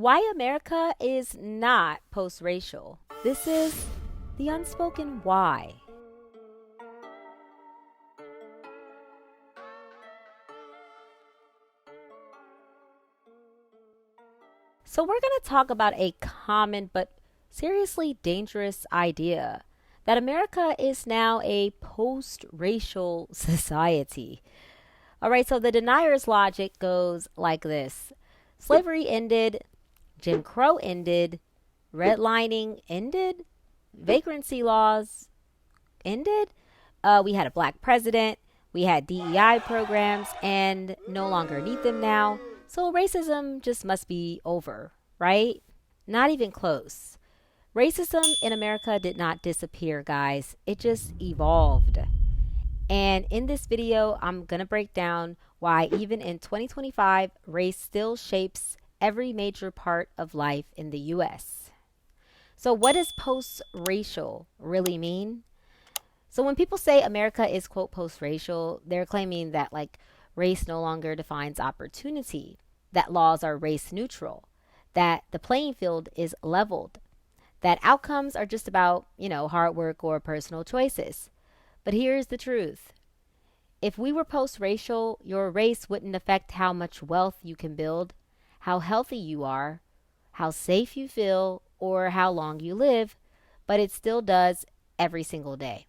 Why America is not post racial. This is the unspoken why. So, we're going to talk about a common but seriously dangerous idea that America is now a post racial society. All right, so the denier's logic goes like this: slavery ended, Jim Crow ended, redlining ended, vagrancy laws ended, we had a black president, we had DEI programs, and no longer need them now. So racism just must be over, right? Not even close. Racism in America did not disappear, guys. It just evolved. And in this video, I'm going to break down why, even in 2025, race still shapes every major part of life in the US. So, what does post racial really mean? So, when people say America is, quote, post racial, they're claiming that, like, race no longer defines opportunity, that laws are race neutral, that the playing field is leveled, that outcomes are just about, hard work or personal choices. But here's the truth: if we were post racial, your race wouldn't affect how much wealth you can build, how healthy you are, how safe you feel, or how long you live, but it still does every single day.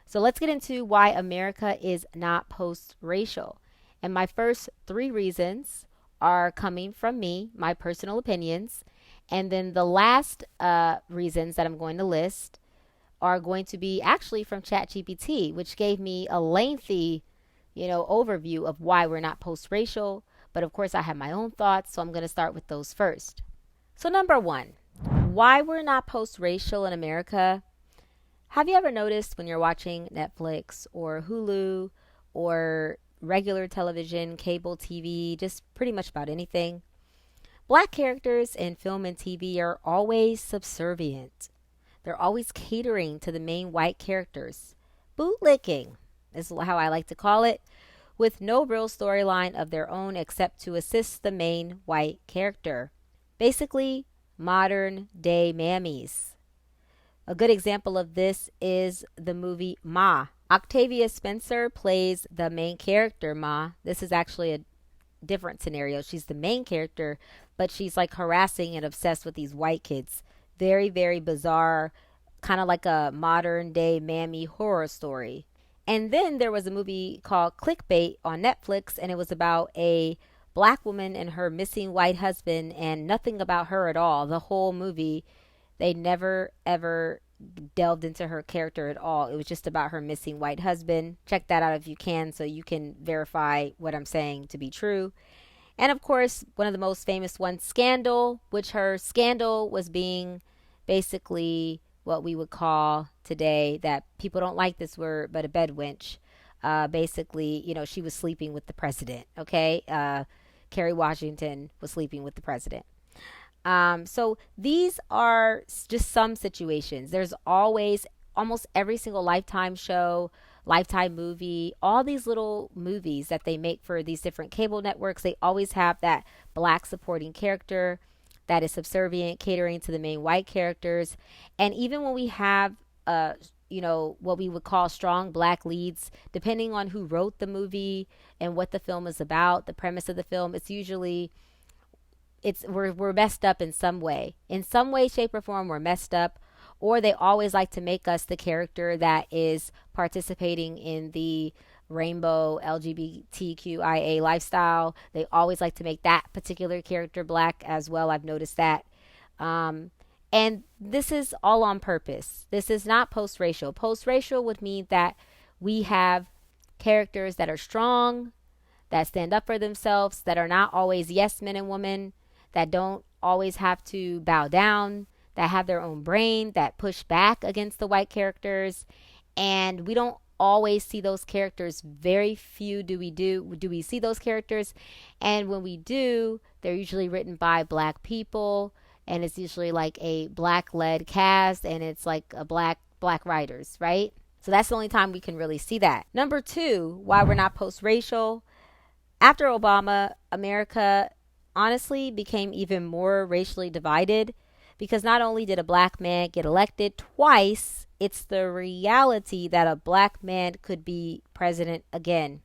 So let's get into why America is not post racial. And my first three reasons are coming from me, my personal opinions. And then the last reasons that I'm going to list are going to be actually from ChatGPT, which gave me a lengthy, overview of why we're not post-racial. But of course, I have my own thoughts, so I'm going to start with those first. So number one, why we're not post-racial in America. Have you ever noticed when you're watching Netflix or Hulu or regular television, cable TV, just pretty much about anything, black characters in film and TV are always subservient. They're always catering to the main white characters. Bootlicking is how I like to call it, with no real storyline of their own except to assist the main white character. Basically, modern day mammies. A good example of this is the movie Ma. Octavia Spencer plays the main character, Ma. This is actually a different scenario. She's the main character, but she's like harassing and obsessed with these white kids. Very, very bizarre, kind of like a modern day mammy horror story. And then there was a movie called Clickbait on Netflix, and it was about a black woman and her missing white husband, and nothing about her at all. The whole movie, they never ever delved into her character at all. It was just about her missing white husband. Check that out if you can, so you can verify what I'm saying to be true. And of course, one of the most famous ones, Scandal, which her scandal was being basically what we would call today, that people don't like this word, but a bedwench. Basically, she was sleeping with the president. Okay. Kerry Washington was sleeping with the president. So these are just some situations. There's always, almost every single Lifetime show, Lifetime movie, all these little movies that they make for these different cable networks, they always have that black supporting character that is subservient, catering to the main white characters. And even when we have, what we would call strong black leads, depending on who wrote the movie and what the film is about, the premise of the film, it's usually we're messed up in some way. In some way, shape, or form, we're messed up. Or they always like to make us the character that is participating in the rainbow LGBTQIA lifestyle. They always like to make that particular character black as well. I've noticed that. And this is all on purpose. This is not post-racial. Post-racial would mean that we have characters that are strong, that stand up for themselves, that are not always yes men and women, that don't always have to bow down, that have their own brain, that push back against the white characters. And we don't always see those characters. Very few do we see those characters. And when we do, they're usually written by black people, and it's usually like a black led cast, and it's like a black writers, right? So that's the only time we can really see that. Number two, why we're not post racial. After Obama, America honestly became even more racially divided because not only did a black man get elected twice, it's the reality that a black man could be president again.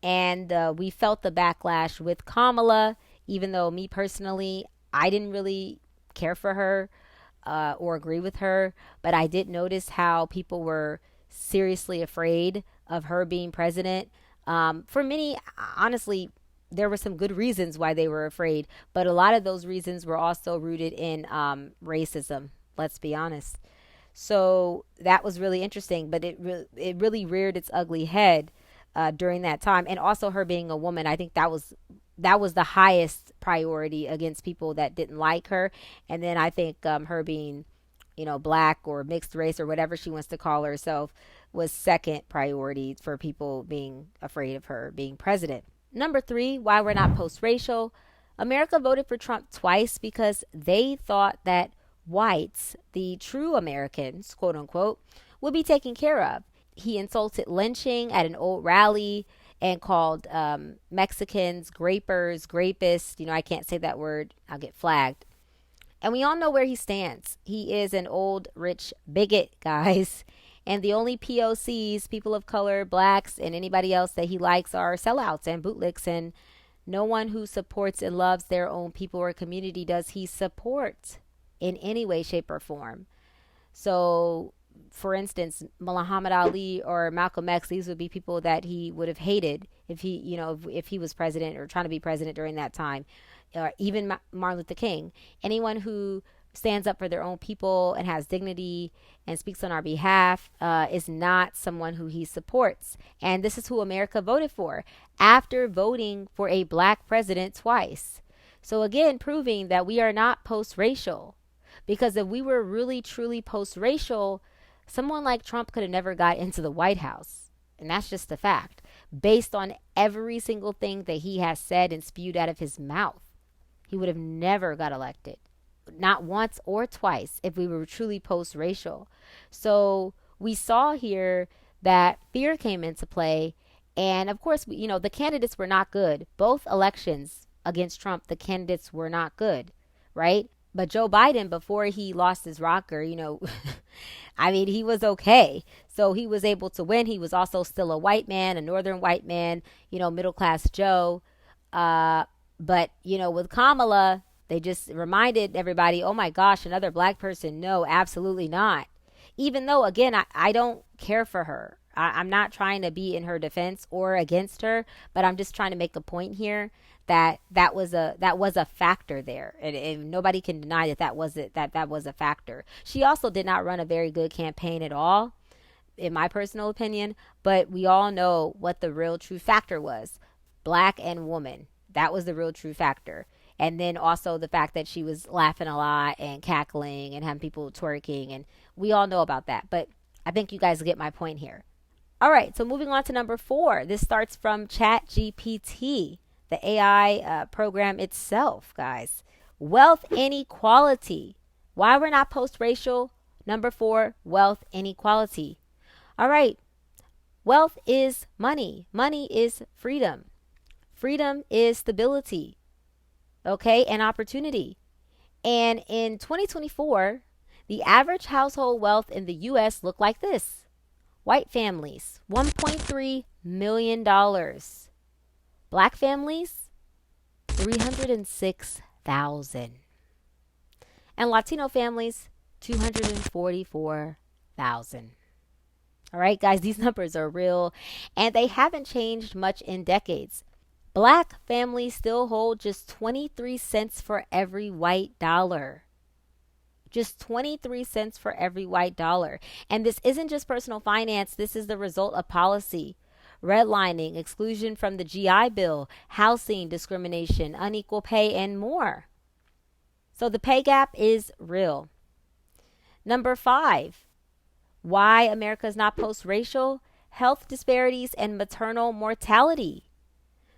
And we felt the backlash with Kamala, even though me personally, I didn't really care for her or agree with her, but I did notice how people were seriously afraid of her being president. For many, honestly, there were some good reasons why they were afraid, but a lot of those reasons were also rooted in racism. Let's be honest. So that was really interesting, but it really reared its ugly head during that time, and also her being a woman. I think that was the highest priority against people that didn't like her, and then I think her being, black or mixed race or whatever she wants to call herself was second priority for people being afraid of her being president. Number three, why we're not post racial. America voted for Trump twice because they thought that whites, the true Americans, quote unquote, would be taken care of. He insulted lynching at an old rally and called Mexicans grapers, grapists. I can't say that word, I'll get flagged. And we all know where he stands. He is an old, rich bigot, guys. And the only POCs, people of color, blacks, and anybody else that he likes are sellouts and bootlicks. And no one who supports and loves their own people or community does he support in any way, shape, or form. So, for instance, Muhammad Ali or Malcolm X, these would be people that he would have hated if he, if he was president or trying to be president during that time. Or even Martin Luther King. Anyone who stands up for their own people and has dignity and speaks on our behalf is not someone who he supports. And this is who America voted for after voting for a black president twice. So again, proving that we are not post-racial. Because if we were really, truly post-racial, someone like Trump could have never got into the White House. And that's just a fact. Based on every single thing that he has said and spewed out of his mouth, he would have never got elected. Not once or twice if we were truly post-racial. So we saw here that fear came into play. And of course, the candidates were not good. Both elections against Trump, the candidates were not good, right? But Joe Biden, before he lost his rocker, I mean, he was okay. So he was able to win. He was also still a white man, a northern white man, middle class Joe. But, with Kamala, they just reminded everybody, oh my gosh, another black person. No, absolutely not. Even though, again, I don't care for her. I'm not trying to be in her defense or against her, but I'm just trying to make a point here that was a factor there, and nobody can deny that was a factor. She also did not run a very good campaign at all, in my personal opinion. But we all know what the real true factor was: black and woman. That was the real true factor. And then also the fact that she was laughing a lot and cackling and having people twerking, and we all know about that. But I think you guys get my point here. All right, so moving on to number 4. This starts from ChatGPT, the AI program itself, guys. Wealth inequality. Why we're not post-racial? Number 4, wealth inequality. All right, wealth is money. Money is freedom. Freedom is stability, okay, and opportunity. And in 2024, the average household wealth in the U.S. looked like this. White families, $1.3 million. Black families, $306,000. And Latino families, $244,000. All right, guys, these numbers are real, and they haven't changed much in decades. Black families still hold just 23 cents for every white dollar. Just 23 cents for every white dollar. And this isn't just personal finance. This is the result of policy. Redlining, exclusion from the GI Bill, housing discrimination, unequal pay, and more. So the pay gap is real. Number 5, why America is not post-racial: health disparities and maternal mortality.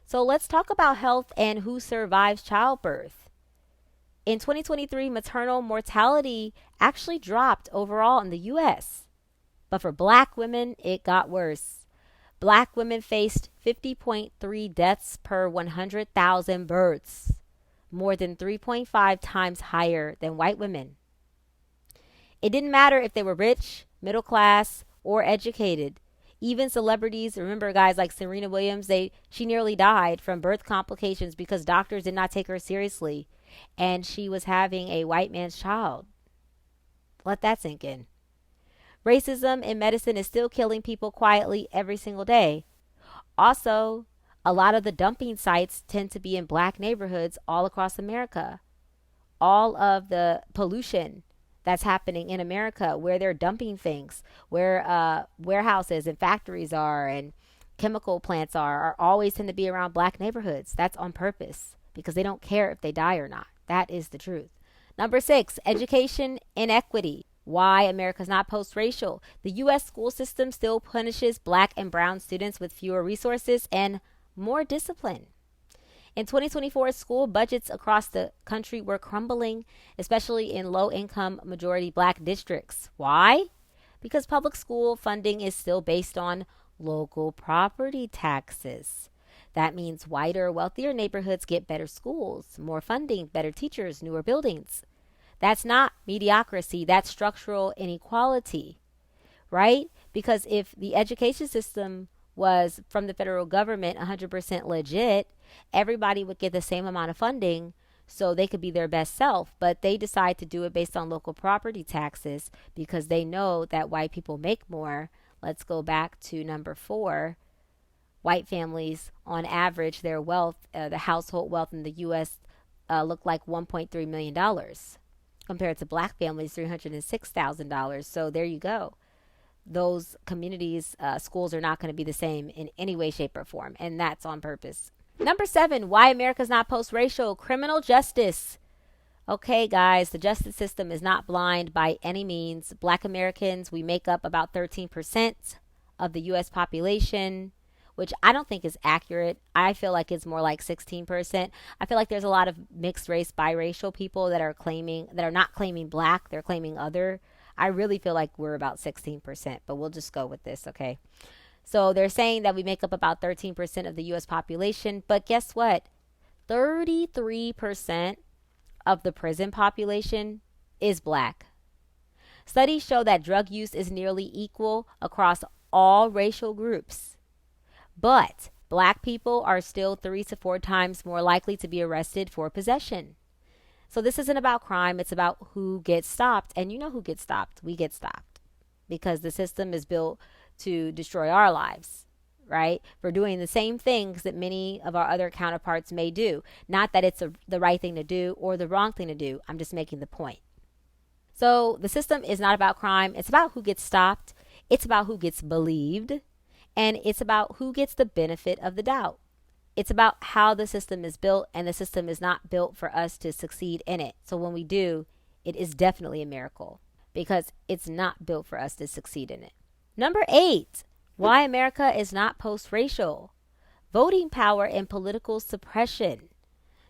So let's talk about health and who survives childbirth. In 2023, maternal mortality actually dropped overall in the U.S. But for black women, it got worse. Black women faced 50.3 deaths per 100,000 births, more than 3.5 times higher than white women. It didn't matter if they were rich, middle class, or educated. Even celebrities, remember guys like Serena Williams, she nearly died from birth complications because doctors did not take her seriously and she was having a white man's child. Let that sink in. Racism in medicine is still killing people quietly every single day. Also, a lot of the dumping sites tend to be in black neighborhoods all across America. All of the pollution that's happening in America, where they're dumping things, where warehouses and factories are and chemical plants are always tend to be around black neighborhoods. That's on purpose because they don't care if they die or not. That is the truth. Number 6, education inequity. Why America's not post-racial. The U.S. school system still punishes black and brown students with fewer resources and more discipline. In 2024, school budgets across the country were crumbling, especially in low-income majority black districts. Why? Because public school funding is still based on local property taxes. That means whiter, wealthier neighborhoods get better schools, more funding, better teachers, newer buildings. That's not mediocrity, that's structural inequality, right? Because if the education system was from the federal government 100% legit, everybody would get the same amount of funding so they could be their best self. But they decide to do it based on local property taxes because they know that white people make more. Let's go back to number 4. White families, on average, their wealth, the household wealth in the U.S. Look like $1.3 million compared to black families, $306,000. So there you go. Those communities, schools are not going to be the same in any way, shape, or form. And that's on purpose. Number 7, why America's not post-racial. Criminal justice. Okay, guys, the justice system is not blind by any means. Black Americans, we make up about 13% of the U.S. population, which I don't think is accurate. I feel like it's more like 16%. I feel like there's a lot of mixed race, biracial people that are not claiming black, they're claiming other. I really feel like we're about 16%, but we'll just go with this, okay? So they're saying that we make up about 13% of the U.S. population, but guess what? 33% of the prison population is black. Studies show that drug use is nearly equal across all racial groups. But black people are still 3 to 4 times more likely to be arrested for possession. So this isn't about crime. It's about who gets stopped. And you know who gets stopped. We get stopped because the system is built to destroy our lives, right? For doing the same things that many of our other counterparts may do. Not that it's the right thing to do or the wrong thing to do. I'm just making the point. So the system is not about crime. It's about who gets stopped. It's about who gets believed. And it's about who gets the benefit of the doubt. It's about how the system is built, and the system is not built for us to succeed in it. So when we do, it is definitely a miracle because it's not built for us to succeed in it. Number 8, why America is not post-racial. Voting power and political suppression.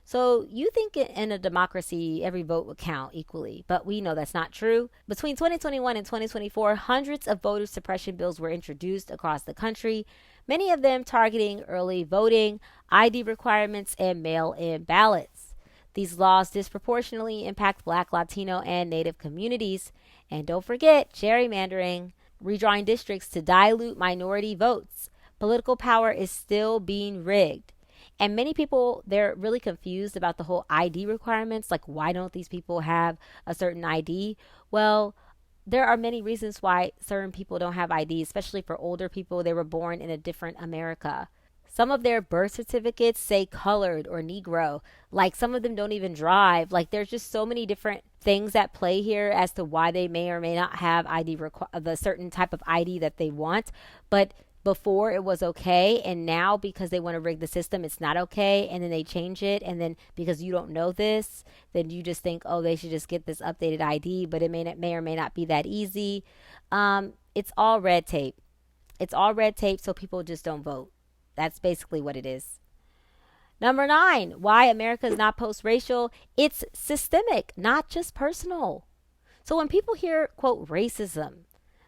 So you think in a democracy, every vote would count equally, but we know that's not true. Between 2021 and 2024, hundreds of voter suppression bills were introduced across the country, many of them targeting early voting, ID requirements, and mail-in ballots. These laws disproportionately impact Black, Latino, and Native communities. And don't forget gerrymandering, redrawing districts to dilute minority votes. Political power is still being rigged. And many people, they're really confused about the whole ID requirements. Like, why don't these people have a certain ID? Well, there are many reasons why certain people don't have ID, especially for older people. They were born in a different America. Some of their birth certificates say colored or Negro. Like, some of them don't even drive. Like, there's just so many different things at play here as to why they may or may not have ID, the certain type of ID that they want. But before it was okay, and now because they want to rig the system, it's not okay, and then they change it, and then because you don't know this, then you just think, oh, they should just get this updated ID, but it may or may not be that easy. It's all red tape. It's all red tape, so people just don't vote. That's basically what it is. Number 9, why America is not post-racial. It's systemic, not just personal. So when people hear, quote, racism,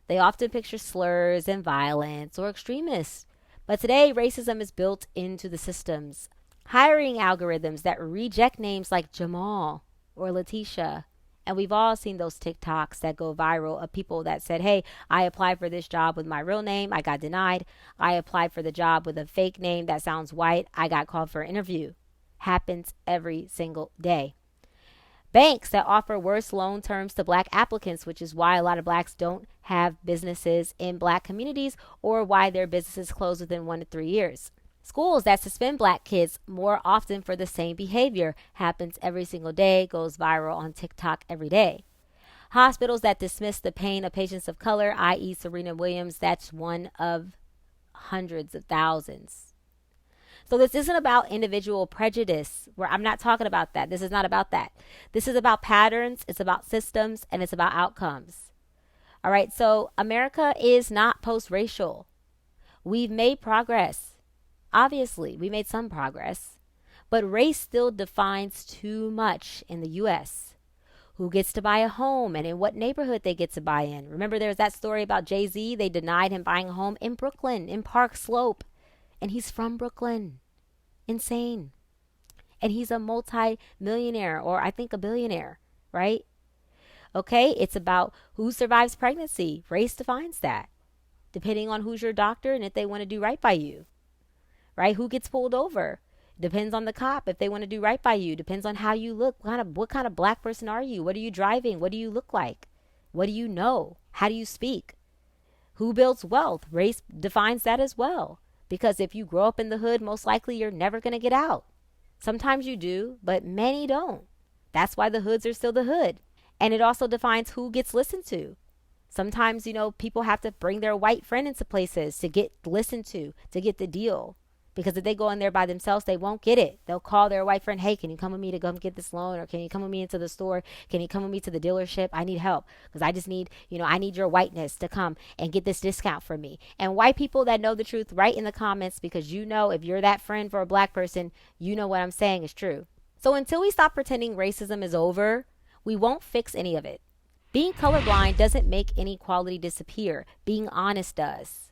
they often picture slurs and violence or extremists. But today, racism is built into the systems. Hiring algorithms that reject names like Jamal or Letitia. And we've all seen those TikToks that go viral of people that said, hey, I applied for this job with my real name. I got denied. I applied for the job with a fake name that sounds white. I got called for an interview. Happens every single day. Banks that offer worse loan terms to black applicants, which is why a lot of blacks don't have businesses in black communities or why their businesses close within 1 to 3 years. Schools that suspend black kids more often for the same behavior happens every single day, goes viral on TikTok every day. Hospitals that dismiss the pain of patients of color, i.e. Serena Williams, that's one of hundreds of thousands. So this isn't about individual prejudice, where I'm not talking about that. This is not about that. This is about patterns, it's about systems, and it's about outcomes. All right, so America is not post-racial. We've made progress. Obviously, we made some progress, but race still defines too much in the U.S. Who gets to buy a home and in what neighborhood they get to buy in. Remember, there's that story about Jay-Z. They denied him buying a home in Brooklyn, in Park Slope, and he's from Brooklyn. Insane. And he's a multi-millionaire, or I think a billionaire, right? Okay, it's about who survives pregnancy. Race defines that, depending on who's your doctor and if they want to do right by you. Right? Who gets pulled over? Depends on the cop if they want to do right by you. Depends on how you look. What kind of black person are you? What are you driving? What do you look like? What do you know? How do you speak? Who builds wealth? Race defines that as well. Because if you grow up in the hood, most likely you're never going to get out. Sometimes you do, but many don't. That's why the hoods are still the hood. And it also defines who gets listened to. Sometimes, people have to bring their white friend into places to get listened to get the deal. Because if they go in there by themselves, they won't get it. They'll call their white friend, hey, can you come with me to come get this loan? Or can you come with me into the store? Can you come with me to the dealership? I need help because I just need, I need your whiteness to come and get this discount for me. And white people that know the truth, write in the comments, because if you're that friend for a black person, what I'm saying is true. So until we stop pretending racism is over, we won't fix any of it. Being colorblind doesn't make inequality disappear. Being honest does.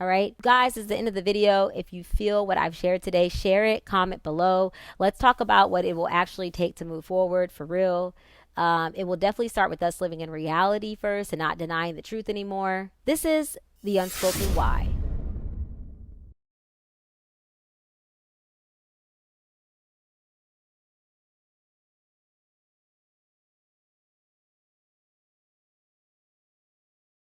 All right, guys, this is the end of the video. If you feel what I've shared today, share it, comment below. Let's talk about what it will actually take to move forward for real. It will definitely start with us living in reality first and not denying the truth anymore. This is The Unspoken Why.